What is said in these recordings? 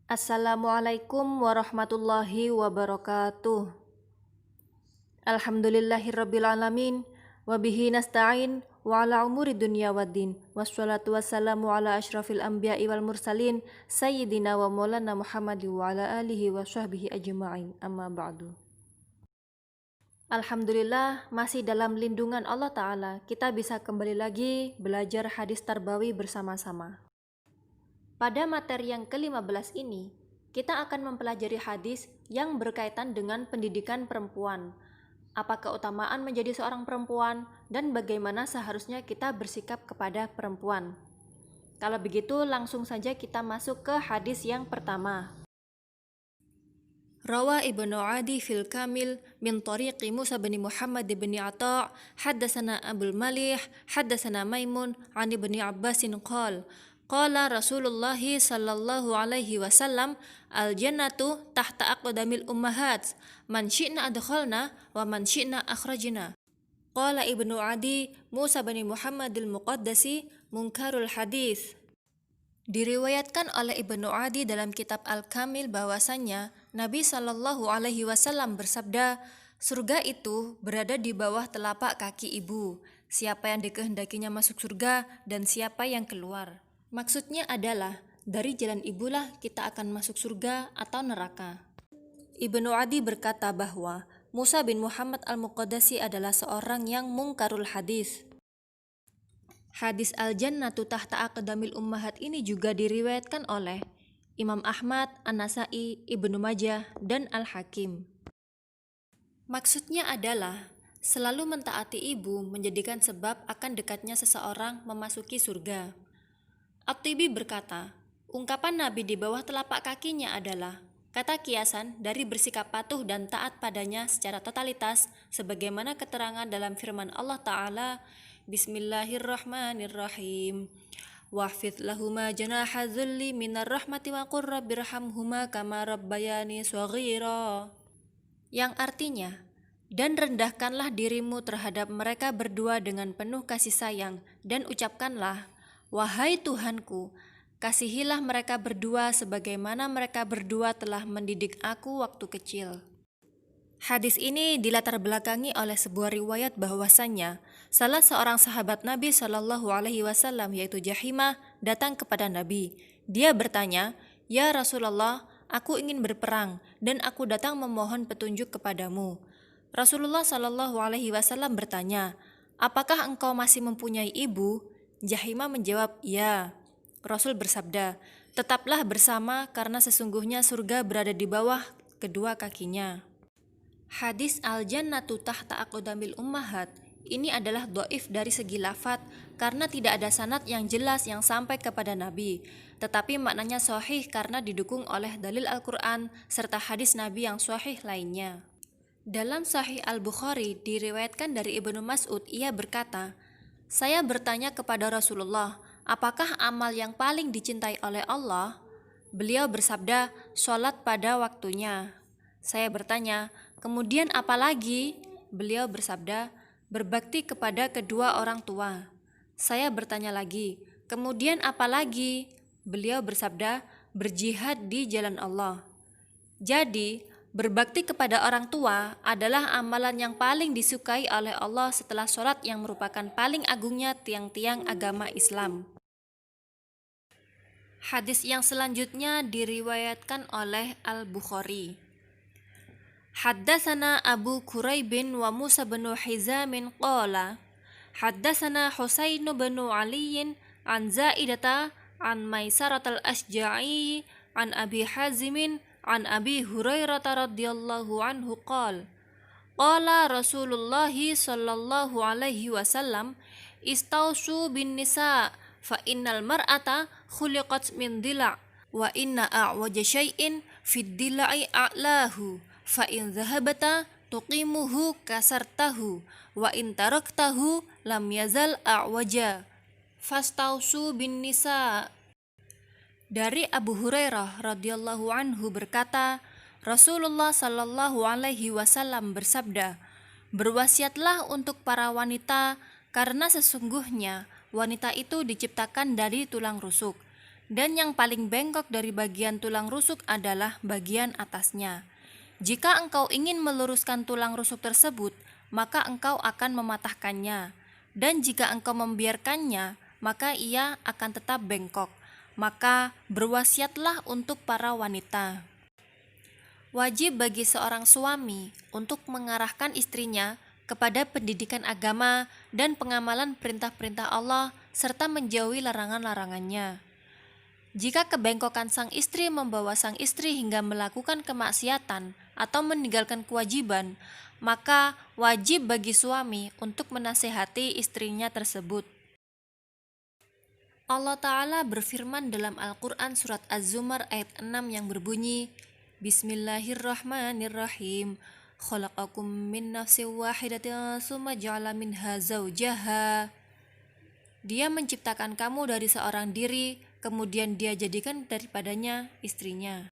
Assalamualaikum warahmatullahi wabarakatuh. Alhamdulillahirrabbilalamin. Wabihi nasta'in wa ala umuri dunya waddin. Wassalatu wassalamu ala ashrafil anbiya'i wal mursalin Sayyidina wa maulana Muhammadi wa ala alihi wa sahbihi ajma'in. Amma ba'du. Alhamdulillah, masih dalam lindungan Allah Ta'ala, kita bisa kembali lagi belajar hadis tarbawi bersama-sama. Pada materi yang ke-15 ini, kita akan mempelajari hadis yang berkaitan dengan pendidikan perempuan. Apa keutamaan menjadi seorang perempuan dan bagaimana seharusnya kita bersikap kepada perempuan. Kalau begitu, langsung saja kita masuk ke hadis yang pertama. Rawa Ibnu Adi fil Kamil min tariqi Musa bin Muhammad bin Ata' haddatsana Abul Malih haddatsana Maimun an Ibni Abbasin qala Rasulullah sallallahu alaihi wasallam al-jannatu tahta aqdamil ummahat man syi'na adkhalna wa man syi'na akhrajna. Qala Ibnu Adi Musa bin Muhammad al-Muqaddasi munkarul hadis. Diriwayatkan oleh Ibnu Adi dalam kitab Al-Kamil bahwasannya Nabi sallallahu alaihi wasallam bersabda, surga itu berada di bawah telapak kaki ibu. Siapa yang dikehendakinya masuk surga dan siapa yang keluar. Maksudnya adalah, dari jalan ibulah kita akan masuk surga atau neraka. Ibnu Adi berkata bahwa Musa bin Muhammad al-Muqaddasi adalah seorang yang mungkarul hadis. Hadis al-jannatu tahta aqdamil ummahat ini juga diriwayatkan oleh Imam Ahmad, An-Nasai, Ibnu Majah, dan Al-Hakim. Maksudnya adalah, selalu mentaati ibu menjadikan sebab akan dekatnya seseorang memasuki surga. At-Tibi berkata, ungkapan Nabi di bawah telapak kakinya adalah kata kiasan dari bersikap patuh dan taat padanya secara totalitas sebagaimana keterangan dalam firman Allah Ta'ala, Bismillahirrahmanirrahim. Wahfidh lahuma janaha dhulli minar rahmati wa qur rabbirhamhuma kama rabbayani shaghira. Yang artinya, dan rendahkanlah dirimu terhadap mereka berdua dengan penuh kasih sayang dan ucapkanlah, wahai Tuhanku, kasihilah mereka berdua sebagaimana mereka berdua telah mendidik aku waktu kecil. Hadis ini dilatar belakangi oleh sebuah riwayat bahwasannya salah seorang sahabat Nabi Shallallahu Alaihi Wasallam yaitu Jahimah datang kepada Nabi. Dia bertanya, ya Rasulullah, aku ingin berperang dan aku datang memohon petunjuk kepadamu. Rasulullah Shallallahu Alaihi Wasallam bertanya, apakah engkau masih mempunyai ibu? Jahimah menjawab, ya. Rasul bersabda, tetaplah bersama karena sesungguhnya surga berada di bawah kedua kakinya. Hadis al-jannatu tahta aqdamil ummahat ini adalah dhaif dari segi lafadz karena tidak ada sanad yang jelas yang sampai kepada Nabi, tetapi maknanya sahih karena didukung oleh dalil Al-Quran serta hadis Nabi yang sahih lainnya. Dalam Sahih Al-Bukhari diriwayatkan dari Ibnu Mas'ud, ia berkata, saya bertanya kepada Rasulullah, apakah amal yang paling dicintai oleh Allah? Beliau bersabda, sholat pada waktunya. Saya bertanya, kemudian apa lagi? Beliau bersabda, berbakti kepada kedua orang tua. Saya bertanya lagi, kemudian apa lagi? Beliau bersabda, berjihad di jalan Allah. Jadi, berbakti kepada orang tua adalah amalan yang paling disukai oleh Allah setelah sholat yang merupakan paling agungnya tiang-tiang agama Islam. Hadis yang selanjutnya diriwayatkan oleh Al-Bukhari. Haddatsana Abu Quraibin wa Musa bin Hizamin qala haddatsana Husain bin Ali an Zaidata an Maisarat al-Asja'i an Abi Hazimin an Abi Hurairah radhiyallahu anhu qala Rasulullah sallallahu alaihi wasallam istausu bin nisa fa innal mar'ata khuliqat min dila' wa inna a'waja syai'in fid dila'i a'lahu fa in dhahabata tuqimuhu kasartahu wa in taraktahu lam yazal a'waja fastausu bin nisa. Dari Abu Hurairah radhiyallahu anhu berkata, Rasulullah sallallahu alaihi wasallam bersabda, berwasiatlah untuk para wanita karena sesungguhnya wanita itu diciptakan dari tulang rusuk dan yang paling bengkok dari bagian tulang rusuk adalah bagian atasnya. Jika engkau ingin meluruskan tulang rusuk tersebut, maka engkau akan mematahkannya. Dan jika engkau membiarkannya, maka ia akan tetap bengkok. Maka berwasiatlah untuk para wanita. Wajib bagi seorang suami untuk mengarahkan istrinya kepada pendidikan agama dan pengamalan perintah-perintah Allah serta menjauhi larangan-larangannya. Jika kebengkokan sang istri membawa sang istri hingga melakukan kemaksiatan atau meninggalkan kewajiban, maka wajib bagi suami untuk menasehati istrinya tersebut. Allah Ta'ala berfirman dalam Al-Quran surat Az-Zumar ayat 6 yang berbunyi, Bismillahirrahmanirrahim. Khalaqakum min nafsin wahidatin tsumma ja'ala minha zawjaha. Dia menciptakan kamu dari seorang diri, kemudian dia jadikan daripadanya istrinya.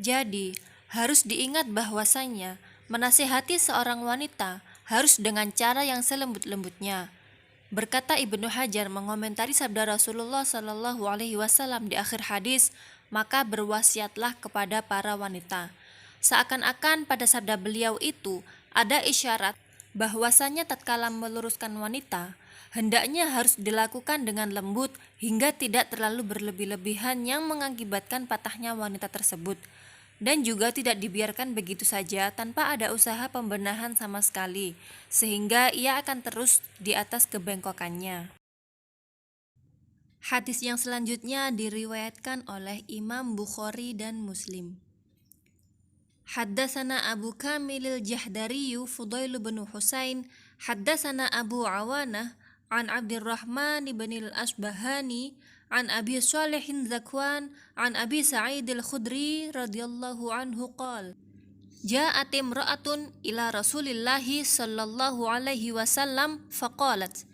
Jadi, harus diingat bahwasanya menasihati seorang wanita harus dengan cara yang selembut-lembutnya. Berkata Ibnu Hajar mengomentari sabda Rasulullah Shallallahu Alaihi Wasallam di akhir hadis, maka berwasiatlah kepada para wanita. Seakan-akan pada sabda beliau itu ada isyarat bahwasanya tatkala meluruskan wanita, hendaknya harus dilakukan dengan lembut hingga tidak terlalu berlebih-lebihan yang mengakibatkan patahnya wanita tersebut, dan juga tidak dibiarkan begitu saja tanpa ada usaha pembenahan sama sekali, sehingga ia akan terus di atas kebengkokannya. Hadis yang selanjutnya diriwayatkan oleh Imam Bukhari dan Muslim. Haddatsana Abu Kamilil Jahdari Fudail bin Husain, haddatsana Abu Awanah an Abdurrahman bin al-Asbahani an Abi Salihin Zakwan an Abi Sa'id al-Khudri radhiyallahu anhu qala Ja'at imra'atun ila Rasulillahi sallallahu alaihi wasallam faqalat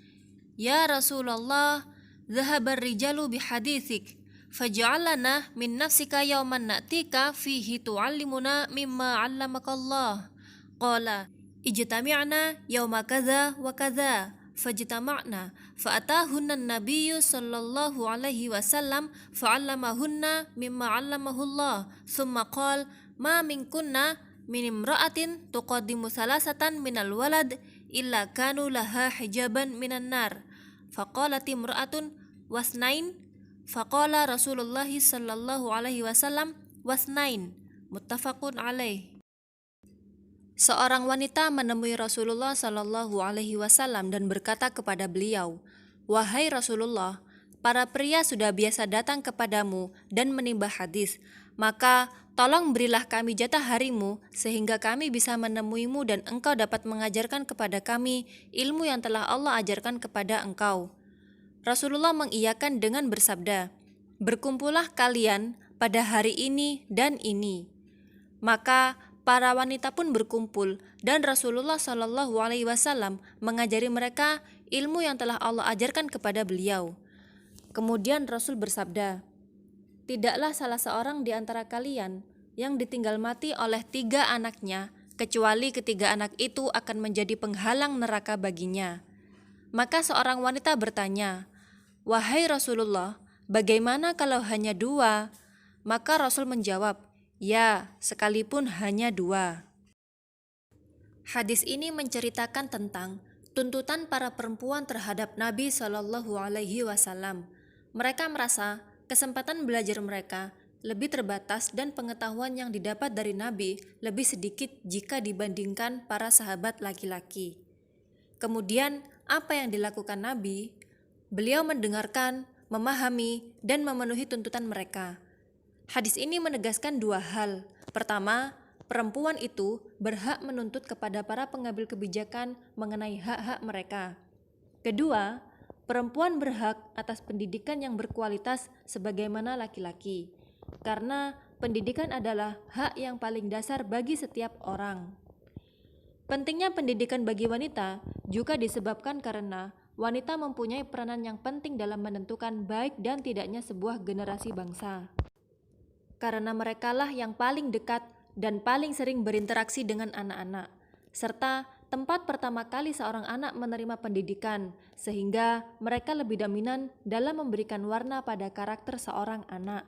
Ya Rasulullah dhahaba ar-rijalu bihadithik faj'alna min nafsika yawman na'tika fihi tu'allimuna mimma 'allamakallah qala ijtami'na yawma kadza wa kadza fajtama'na fa'atahunna an-nabiyyu sallallahu alaihi wasallam fa'allamahunna mimma 'allamahullah thumma qala ma minkunna min imra'atin tuqaddimu salasatan minal walad illa kanu laha hijaban minan nar faqalat imra'atun wasnain faqala Rasulullah sallallahu alaihi wasallam wasnain muttafaqun alaih. Seorang wanita menemui Rasulullah Shallallahu Alaihi Wasallam dan berkata kepada beliau, Wahai Rasulullah, para pria sudah biasa datang kepadamu dan menimba hadis, maka tolong berilah kami jatah harimu sehingga kami bisa menemuimu dan engkau dapat mengajarkan kepada kami ilmu yang telah Allah ajarkan kepada engkau. Rasulullah mengiyakan dengan bersabda, Berkumpullah kalian pada hari ini dan ini. Maka para wanita pun berkumpul dan Rasulullah Shallallahu Alaihi Wasallam mengajari mereka ilmu yang telah Allah ajarkan kepada beliau. Kemudian Rasul bersabda, Tidaklah salah seorang di antara kalian yang ditinggal mati oleh 3 anaknya, kecuali ketiga anak itu akan menjadi penghalang neraka baginya. Maka seorang wanita bertanya, Wahai Rasulullah, bagaimana kalau hanya 2? Maka Rasul menjawab, Ya, sekalipun hanya 2. Hadis ini menceritakan tentang tuntutan para perempuan terhadap Nabi Shallallahu Alaihi Wasallam. Mereka merasa kesempatan belajar mereka lebih terbatas dan pengetahuan yang didapat dari Nabi lebih sedikit jika dibandingkan para sahabat laki-laki. Kemudian, apa yang dilakukan Nabi? Beliau mendengarkan, memahami, dan memenuhi tuntutan mereka. Hadis ini menegaskan 2 hal. Pertama, perempuan itu berhak menuntut kepada para pengambil kebijakan mengenai hak-hak mereka. Kedua, perempuan berhak atas pendidikan yang berkualitas sebagaimana laki-laki, karena pendidikan adalah hak yang paling dasar bagi setiap orang. Pentingnya pendidikan bagi wanita juga disebabkan karena wanita mempunyai peranan yang penting dalam menentukan baik dan tidaknya sebuah generasi bangsa. Karena merekalah yang paling dekat dan paling sering berinteraksi dengan anak-anak, serta tempat pertama kali seorang anak menerima pendidikan, sehingga mereka lebih dominan dalam memberikan warna pada karakter seorang anak.